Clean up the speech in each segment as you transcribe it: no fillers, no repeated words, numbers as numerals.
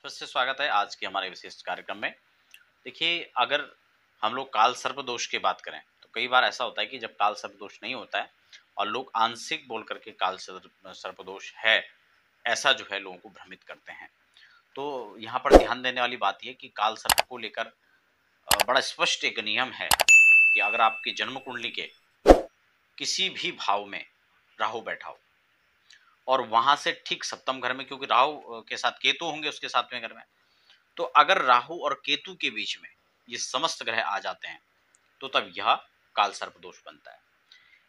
फिर से स्वागत है आज के हमारे विशिष्ट कार्यक्रम में। देखिए, अगर हम लोग काल सर्प दोष की बात करें, तो कई बार ऐसा होता है कि जब काल सर्प दोष नहीं होता है और लोग आंशिक बोल करके काल सर्प दोष है, ऐसा जो है लोगों को भ्रमित करते हैं। तो यहाँ पर ध्यान देने वाली बात ये कि काल सर्प को लेकर बड़ा स्पष्ट एक नियम है कि अगर आपकी जन्म कुंडली के किसी भी भाव में राहु बैठा हो और वहां से ठीक सप्तम घर में, क्योंकि राहु के साथ केतु होंगे उसके सातवें घर में, तो अगर राहु और केतु के बीच में ये समस्त ग्रह आ जाते हैं तो तब यह काल सर्प दोष बनता है।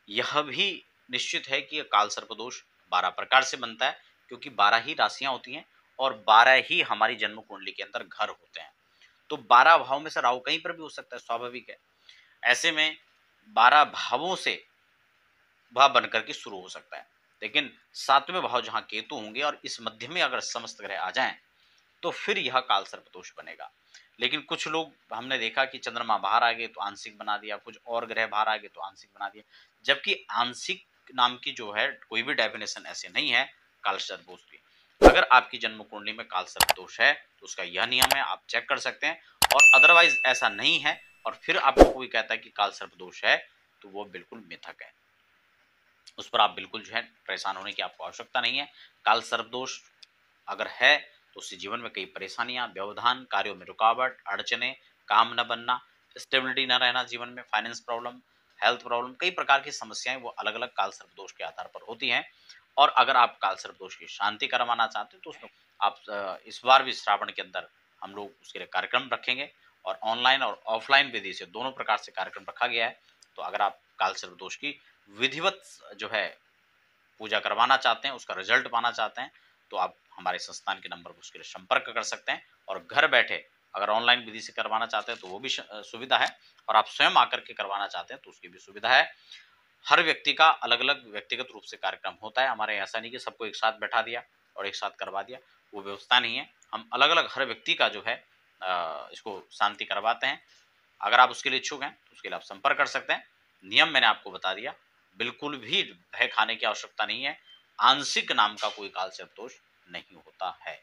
यह भी निश्चित है कि यह काल सर्प दोष 12 प्रकार से बनता है, क्योंकि 12 ही राशियां होती हैं और 12 ही हमारी जन्म कुंडली के अंदर घर होते हैं। तो 12 भाव में से राहु कहीं पर भी हो सकता है, स्वाभाविक है। ऐसे में 12 भावों से वह बनकर के शुरू हो सकता है, लेकिन सातवें भाव जहां केतु होंगे और इस मध्य में अगर समस्त ग्रह आ जाएं तो फिर यह काल सर्प दोष बनेगा। लेकिन कुछ लोग हमने देखा कि चंद्रमा बाहर आ गए तो आंशिक बना दिया, कुछ और ग्रह बाहर आ गए तो आंशिक बना दिया, जबकि आंशिक नाम की जो है कोई भी डेफिनेशन ऐसे नहीं है काल सर्प दोष की। अगर आपकी जन्म कुंडली में काल सर्प दोष है तो उसका यह नियम है, आप चेक कर सकते हैं। और अदरवाइज ऐसा नहीं है और फिर आपको कोई कहता है कि काल सर्प दोष है, तो वो बिल्कुल मिथक है। उस पर आप बिल्कुल जो है परेशान होने की आपको आवश्यकता नहीं है। काल सर्प दोष अगर है तो उससे जीवन में कई परेशानियां, व्यवधान, कार्यों में रुकावट, अड़चने, काम न बनना, स्टेबिलिटी न रहना, जीवन में फाइनेंस प्रॉब्लम, हेल्थ प्रॉब्लम, कई प्रकार की समस्याएं वो अलग अलग काल सर्प दोष के आधार पर होती हैं। और अगर आप काल सर्प दोष की शांति करवाना चाहते हैं तो उसमें आप इस बार भी श्रावण के अंदर हम लोग उसके लिए कार्यक्रम रखेंगे और ऑनलाइन और ऑफलाइन विधि से दोनों प्रकार से कार्यक्रम रखा गया है। तो अगर आप काल सर्प दोष की विधिवत जो है पूजा करवाना चाहते हैं, उसका रिजल्ट पाना चाहते हैं, तो आप हमारे संस्थान के नंबर पर उसके लिए संपर्क कर सकते हैं। और घर बैठे अगर ऑनलाइन विधि से करवाना चाहते हैं तो वो भी सुविधा है, और आप स्वयं आकर के करवाना चाहते हैं तो उसकी भी सुविधा है। हर व्यक्ति का अलग अलग व्यक्तिगत रूप से कार्यक्रम होता है हमारे, ऐसा नहीं कि सबको एक साथ बैठा दिया और एक साथ करवा दिया, वो व्यवस्था नहीं है। हम अलग अलग हर व्यक्ति का जो है इसको शांति करवाते हैं। अगर आप उसके लिए इच्छुक हैं तो उसके लिए आप संपर्क कर सकते हैं। नियम मैंने आपको बता दिया, बिल्कुल भी भय खाने की आवश्यकता नहीं है। आंशिक नाम का कोई काल सर्प दोष नहीं होता है।